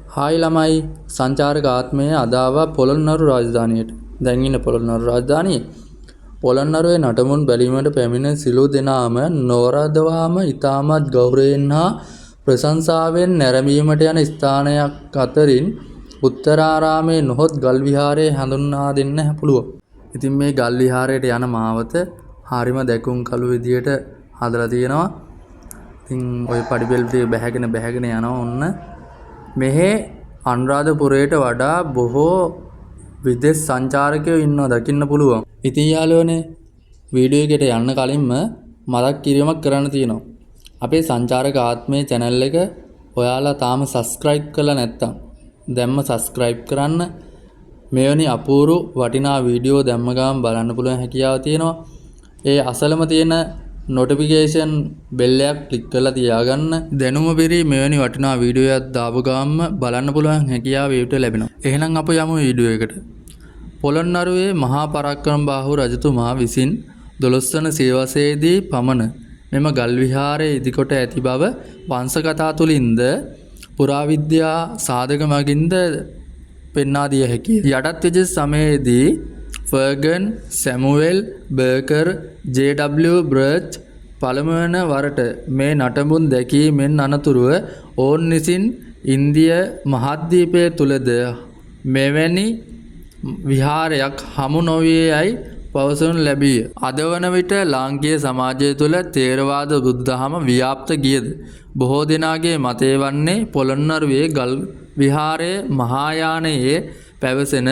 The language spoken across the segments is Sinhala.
හායි ළමයි සංචාරක ආත්මය අද ආවා පොළොන්නරු රාජධානියට. දැන් ඉන්නේ පොළොන්නරු රාජධානියේ. පොළොන්නරුවේ නටමුන් බැලීමට පැමිණ සිළු දෙනාම නොවරදවාම ඉතාමත් ගෞරවයෙන් හා ප්‍රශංසාවෙන් නැරඹීමට යන ස්ථානයක් අතරින් උත්තරාරාමයේ නොහොත් ගල් විහාරය හඳුන්වා දෙන්න පුළුවන්. ඉතින් මේ ගල් විහාරයට යන මාවත හරිම දැකුම් කළු විදියට හදලා තියෙනවා. ඉතින් ওই පඩිපෙළ ටික බැහැගෙන යනවා ඔන්න. මෙහි අනුරාධපුරයට වඩා බොහෝ විදේශ සංචාරකයෝ ඉන්නවා දකින්න පුළුවන්. ඉතින් යාළුවනේ වීඩියෝ එකට යන්න කලින්ම මතක් කිරීමක් කරන්න තියෙනවා. අපේ සංචාරක ආත්මේ channel එක ඔයාලා තාම subscribe කරලා නැත්නම් දැම්ම subscribe කරන්න. මෙවැනි අපූර්ව වටිනා වීඩියෝ දැම්ම ගමන් බලන්න පුළුවන් හැකියාව තියෙනවා. ඒ අසලම තියෙන notification bell එක click කරලා තියාගන්න. දැනුම පිරි මෙවැනි වටිනා වීඩියෝ එකක් දාපු ගමන් බලන්න පුළුවන් හැකියාව ඒකට ලැබෙනවා. එහෙනම් අප යමු වීඩියෝ එකට. පොළොන්නරුවේ මහා පරාක්‍රමබාහු රජතුමා විසින් 12 වන සියවසේදී පමණ මෙම ගල් විහාරයේ ඉදිකොට ඇති බව වංශ කතා තුලින්ද පුරාවිද්‍යා සාධක මගින්ද පෙන්වා දිය හැකිය. යටත් විජය සමයේදී ෆර්ගන්, සැමුවෙල්, බර්කර්, ජේ.ඩබ්ලිව්. බර්ච් පළමුවන වරට මේ නටඹුන් දැකීමෙන් අනතුරුව ඔවුන් විසින් ඉන්දිය මහද්වීපය තුලද මෙවැනි විහාරයක් හමු නොවිය යයි පවසනු ලැබීය. අද වන විට ලාංකීය සමාජය තුළ ථේරවාද බුද්ධදහම ව්‍යාප්ත ගියද බොහෝ දෙනාගේ මතය වන්නේ පොළොන්නරුවේ ගල් විහාරයේ මහායානයේ පැවසෙන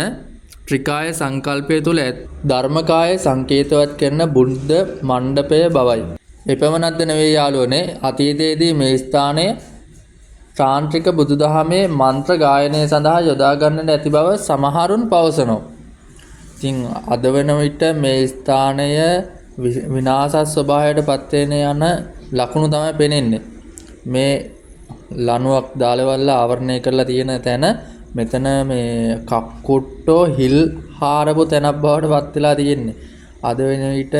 ත්‍රිකාය සංකල්පය තුළ ධර්මකාය සංකේතවත් කරන බුද්ධ මණ්ඩපය බවයි. එපමණක්ද නෙවෙයි යාළුවනේ, අතීතයේදී මේ ස්ථානය තාන්ත්‍රික බුදුදහමේ මන්ත්‍ර ගායනය සඳහා යොදා ගන්නට ඇති බව සමහරුන් පවසනවා. ඉතින් අද වන විට මේ ස්ථානය විනාශ ස්වභාවයට පත් වෙන යන ලකුණු තමයි පෙනෙන්නේ. මේ ලණුවක් දාලවල ආවරණය කරලා තියෙන තැන මෙතන මේ කක්කුට්ටෝ හිල් හාරපු තැනක් බවට පත් වෙලා තියෙන්නේ. අද වෙන විට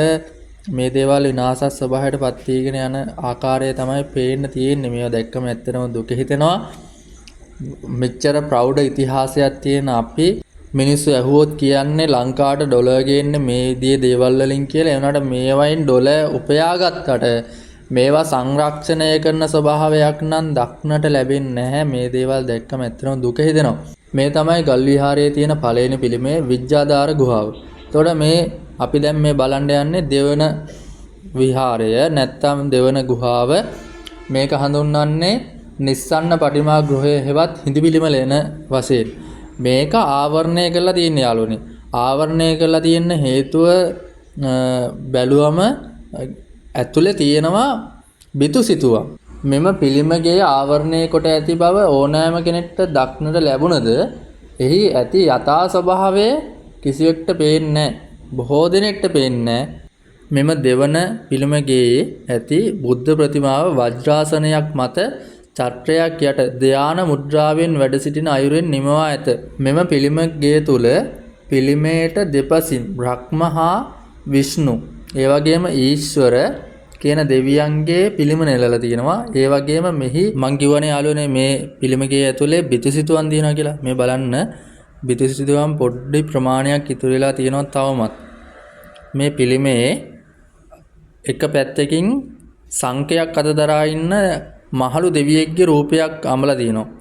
මේ දේවල් විනාශ ස්වභාවයට පත් වීගෙන යන ආකාරය තමයි පේන්න තියෙන්නේ. මේවා දැක්කම ඇත්තටම දුක හිතෙනවා. මෙච්චර ප්‍රෞඩ ඉතිහාසයක් තියෙන අපි මිනිස්සු ඇහුවොත් කියන්නේ ලංකාවට ඩොලර් ගේන්නේ මේ විදිහේ දේවල් වලින් කියලා. ඒ වුණාට මේවයින් ඩොලර් උපයාගත්තට මේවා සංරක්ෂණය කරන ස්වභාවයක් නම් දක්නට ලැබෙන්නේ නැහැ. මේ දේවල් දැක්කම ඇත්තටම දුක හිතෙනවා. මේ තමයි ගල් විහාරයේ තියෙන පළවෙනි පිළිමය විජ්ජාධාර ගුහාව. එතකොට මේ අපි දැන් මේ බලන්න යන්නේ දෙවන විහාරය නැත්තම් දෙවන ගුහාව. මේක හඳුන්වන්නේ නිස්සන්න පටිමා ගෘහය හෙවත් හිඳි පිළිමලෙන වශයෙන්. මේක ආවරණය කරලා තියෙන යාළුවනේ. ආවරණය කරලා තියෙන හේතුව බැලුවම ඇතුලේ තියෙනවා බිතුසිතුවක්. මෙම පිළිමගේ ආවරණය කොට ඇති බව ඕනෑම කෙනෙක්ට දක්නට ලැබුණද එහි ඇති යථා ස්වභාවය කිසිවෙක්ට පේන්නේ නැහැ. බොහෝ දෙනෙක්ට පේන්නේ මෙම දෙවන පිළිමගේ ඇති බුද්ධ ප්‍රතිමාව වජ්‍රාසනයක් මත චත්‍රයක් යට ධානා මුද්‍රාවෙන් වැඩ සිටින අයුරෙන් නිමවා ඇත. මෙම පිළිමගේ තුල පිළිමයට දෙපසින් බ්‍රහ්ම හා විෂ්ණු ඒ වගේම ඊශ්වර කියන දෙවියන්ගේ පිළිම නෙලලා තියෙනවා. ඒ වගේම මෙහි මං කියවනේ යාළුවනේ මේ පිළිමගේ ඇතුලේ බිතුසිතුවන් දිනනවා කියලා. මේ බලන්න බිතුසිතුවන් පොඩි ප්‍රමාණයක් ඉතුරු වෙලා තියෙනවා තවමත්. මේ පිළිමේ එක පැත්තකින් සංකයක් අත දරා ඉන්න මහලු දෙවියෙක්ගේ රූපයක් අමලා තියෙනවා.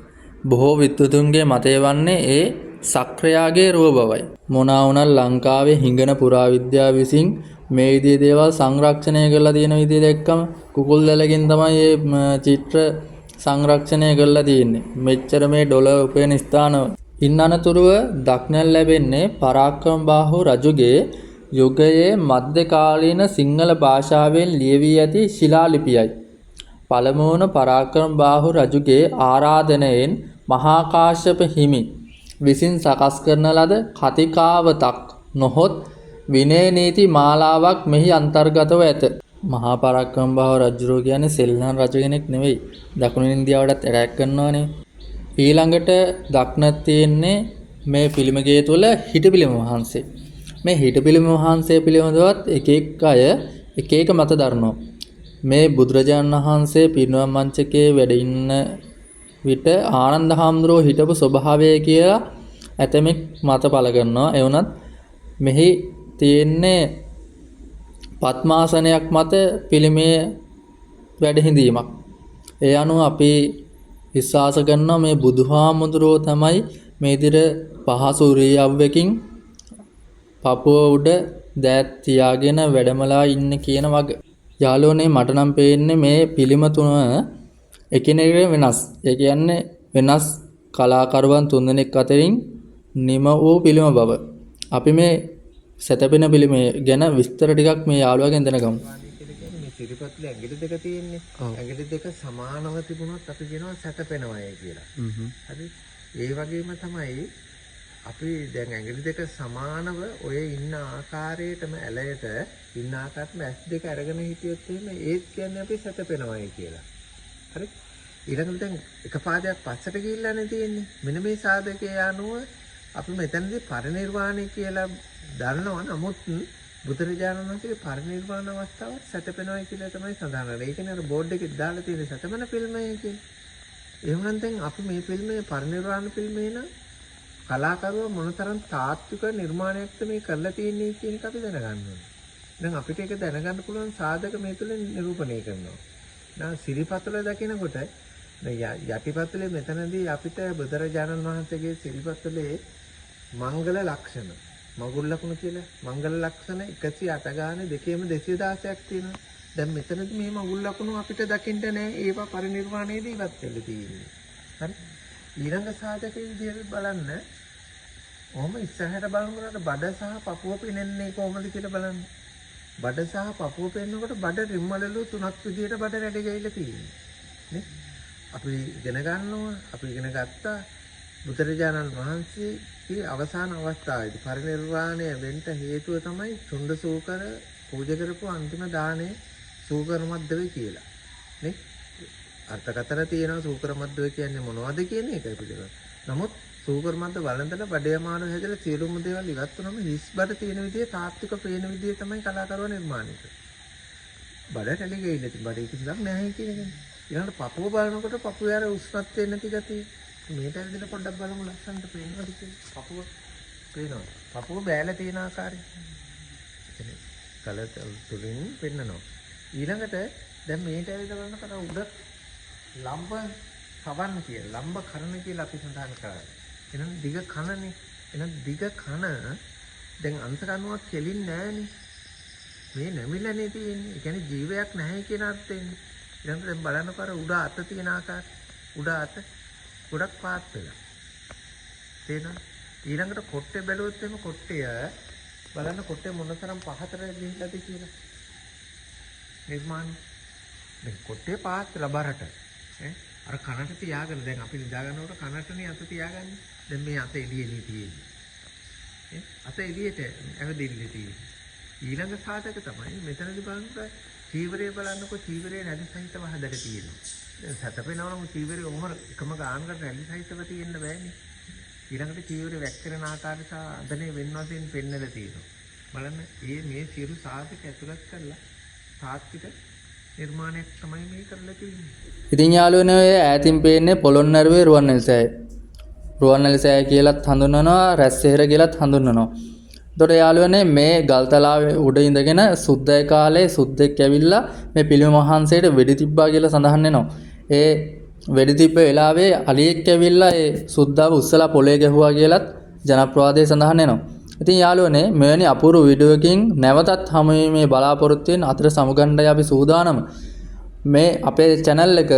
බොහෝ විද්වතුන්ගේ මතය වන්නේ ඒ සක්‍රයාගේ රූප බවයි. මොනවා වුණත් ලංකාවේ හිඟන පුරාවිද්‍යාව විසින් මේ විදිහේ දේවල් සංරක්ෂණය කරලා තියෙන විදිහ දැක්කම කුකුල් දැලකින් තමයි මේ චිත්‍ර සංරක්ෂණය කරලා තියෙන්නේ. මෙච්චර මේ ඩොලර් උපයන ස්ථාන ඉන්න අනතුරුව දක්නට ලැබෙන්නේ පරාක්‍රමබාහු රජුගේ යුගයේ මධ්‍යකාලීන සිංහල භාෂාවෙන් ලියවී ඇති ශිලා ලිපියයි. පළමුවන පරාක්‍රමබාහු රජුගේ ආරාධනයෙන් මහා කාශ්‍යප හිමි විසින් සකස් කරන ලද කතිකාවතක් නොහොත් විනය නීති මාලාවක් මෙහි අන්තර්ගතව ඇත. මහා පරාක්‍රමබාහු රජුරෝ කියන්නේ සෙල්ලම් රජ කෙනෙක් නෙවෙයි. දකුණු ඉන්දියාවටත් ඇටැක් කරනවානේ. ඊළඟට දක්නට තියෙන්නේ මේ පිළිමගේ තුල හිටපිළිම වහන්සේ. මේ හිටපිළිම වහන්සේ පිළිබඳවත් එක අය එක මත දරනවා. මේ බුදුරජාණන් වහන්සේ පිරිනිවන් මංචකයේ වැඩ ඉන්න විට ආනන්ද හාමුදුරුවෝ හිටපු ස්වභාවය කියලා ඇතමෙක් මත පළ කරනවා. ඒ වුණත් මෙහි තියෙන්නේ පద్මාසනයක් මත පිළිමේ වැඩ හිඳීමක්. ඒ අනුව අපි විශ්වාස කරනවා මේ බුදුහාමුදුරුවෝ තමයි මේ විදිහට පහසු ඉරියව්වකින් පපුව උඩ දෑත් තියාගෙන වැඩමලා ඉන්නේ කියන වගේ. යාළුවනේ මට නම් පේන්නේ මේ පිළිම තුන එකිනෙකට වෙනස්. ඒ කියන්නේ වෙනස් කලාකරුවන් තුන්දෙනෙක් අතරින් නිම වූ පිළිම බව. අපි මේ සැතපෙන පිළිමේ ගැන විස්තර ටිකක් මේ යාළුවාගෙන් දැනගමු. මේ සිරිපත්ලේ ඇඟිලි දෙක තියෙන්නේ. ඇඟිලි දෙක සමානව තිබුණොත් අපි කියනවා සැතපෙනවයි කියලා. හරි. ඒ වගේම තමයි අපි දැන් ඇඟිලි දෙක සමානව ඔය ඉන්න ආකාරයටම ඇලයට ඉන්න ආකාරයටම S2 අරගෙන හිටියොත් එහෙම ඒත් කියන්නේ අපි සැතපෙනවයි කියලා. හරි. ඊළඟට දැන් එක පාදයක් පස්සට ගිහිල්ලානේ තියෙන්නේ. මෙන්න මේ සාධකයේ අනුව අපි මෙතනදී පරිණිරවාණය කියලා දන්නවා. නමුත් බුදුරජාණන් වහන්සේගේ පරිණිරවාණ අවස්ථාව සැතපෙනවයි කියලා තමයි සඳහන් කරන්නේ. ඒ කියන්නේ අර බෝඩ් එකේ දාලා තියෙන සැතපෙන ෆිල්මය කියන්නේ. එහෙනම් දැන් අපි මේ ෆිල්මේ පරිණිරවාණ ෆිල්මේ නම් කලාකරුවා මොනතරම් තාත්වික නිර්මාණයක්ද මේ කරලා තියෙන්නේ කියන එක අපි දැනගන්න ඕනේ. දැන් අපිට ඒක දැනගන්න පුළුවන් සාධක මේ තුලින් නිරූපණය කරනවා. දැන් සිරිපතුල දකිනකොට යටිපතුලේ මෙතනදී අපිට බුදුරජාණන් වහන්සේගේ සිරිපතුලේ මංගල ලක්ෂණ මඟුල් ලකුණු කියලා මංගල ලක්ෂණ 108 ගානේ දෙකේම 216ක් තියෙනවා. දැන් මෙතනදී මේ මඟුල් ලකුණු අපිට දකින්න නෑ. ඒවා පරිණිරවාණයේදී ඉවත් වෙලා තියෙන්නේ. හරි. ඊළඟ සාධකයේ විදිහට බලන්න. ඔහොම ඉස්සරහට බලනකොට බඩ සහ පපුව පෙනෙන්නේ කොහොමද කියලා බලන්න. බඩ සහ පපුව පෙන්නකොට බඩ රිම්මලලු තුනක් විදිහට බඩ රැඩ ගිහිල්ලා තියෙන්නේ. නේ? අපි ඉගෙන ගන්නවා. අපි ඉගෙන ගත්තා බුදුරජාණන් වහන්සේගේ අවසාන අවස්ථාවේදී පරිණිරවාණය වෙන්න හේතුව තමයි සුන්ද සූකර පූජා කරපු අන්තිම දාණය සූකර මද්දවේ කියලා. නේ? අර්ථකථන තියෙනවා සූකර මද්දවේ කියන්නේ මොනවද කියන එක පිළිබඳව. නමුත් සූකර මද්ද වළඳලා බඩයමාන හැදලා සියලුම දේවල් ඉවත් වුනම හිස් බඩ තියෙන විදිහේ තාත්වික පේන විදිහ තමයි කලාකරුවා නිර්මාණය කරන්නේ. බඩ රැලි ගිහින් ඉතින් බඩේ කිසිවක් නැහැ කියන එක. ඊළඟට පපුව බලනකොට පපුවේ අර උස්මත් වෙන්න ටිකතියි. මේට ඇවිදලා පොඩ්ඩක් බලමු ලස්සනට පේනවද කියලා. පපුව පේනවා. පපුව බෑලා තියෙන ආකාරය. එනේ කල තුලින් පෙන්නනවා. ඊළඟට දැන් මේට ඇවිදලා බලනකොට උඩ ලම්බ කවන්න කියලා ලම්බ කරන කියලා අපි සඳහන් කරා. එහෙනම් දිග කනනේ. එහෙනම් දිග කන දැන් අංශකණුවක් කෙලින් නැහැනේ. මේ නැමිලානේ තියෙන්නේ. ඒ කියන්නේ ජීවයක් නැහැ කියන අර්ථයෙන්නේ. ඊළඟට දැන් බලනකොට උඩ අත තියෙන ආකාරය. උඩ අත ගොඩක් පාත් වෙලා. තේරෙනවද? ඊළඟට කොට්ටේ බැලුවොත් එimhe කොට්ටය බලන්න කොට්ටේ මොනතරම් පහතට ගිහිල්ලාද කියලා. නිර්මාණ. දැන් කොට්ටේ පාත් වෙලා බරට. අර කනට තියාගෙන දැන් අපි නිදා ගන්නකොට කනටනේ අත තියාගන්නේ. දැන් මේ අත එළියේ තියෙන්නේ. අත එළියට ඇවිදින්න තියෙන්නේ. ඊළඟ සාධක තමයි මෙතනදී බලනකොට චීවරය බලන්නකො චීවරයේ නැදි සහිතව හදලා තියෙනවා. දැන් සැතපෙනවා නම් චීවරය ඔහොම එකම ගානකට නැදි සහිතව තියෙන්න බෑනේ. ඊළඟට චීවරය වැක්කිරෙන ආකාරය සහ අදනේ වෙන වශයෙන් පෙන්නලා තියෙනවා. බලන්න මේ සියලු සාධක ඇතුළත් කරලා තාත්වික නිර්මාණයක් තමයි මේ කරලා තියෙන්නේ. ඉතින් යාළුවනේ ඔය ඈතින් පේන්නේ පොළොන්නරුවේ රුවන්වැලිසෑය. රුවන්වැලිසෑය කියලාත් හඳුන්වනවා, රැස්සෙහෙර කියලාත් හඳුන්වනවා. එතකොට යාළුවනේ මේ ගල්තලාවේ උඩ ඉඳගෙන සුද්දේ කාලේ සුද්දෙක් ඇවිල්ලා මේ පිළිම වහන්සේට වෙඩි තිබ්බා කියලා සඳහන් වෙනවා. ඒ වෙඩි තිබ්බ වෙලාවේ අලියෙක් ඇවිල්ලා ඒ සුද්දාව උස්සලා පොළේ ගැහුවා කියලාත් ජනප්‍රවාදයේ සඳහන් වෙනවා. ඉතින් යාළුවනේ මෙවැනි අපූර්ව වීඩියෝ එකකින් නැවතත් හමු වීමේ බලාපොරොත්තු වෙන අතර සමුගණ්ඩයි අපි සූදානම්. මේ අපේ channel එක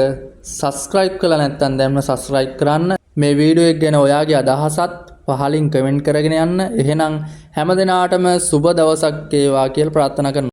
subscribe කරලා නැත්නම් දැන්ම subscribe කරන්න. මේ වීඩියෝ එක ගැන ඔයාගේ අදහසත් පහලින් කමෙන්ට් කරගෙන යන්න. එහෙනම් හැමදෙනාටම සුබ දවසක් වේවා කියලා ප්‍රාර්ථනා කරනවා.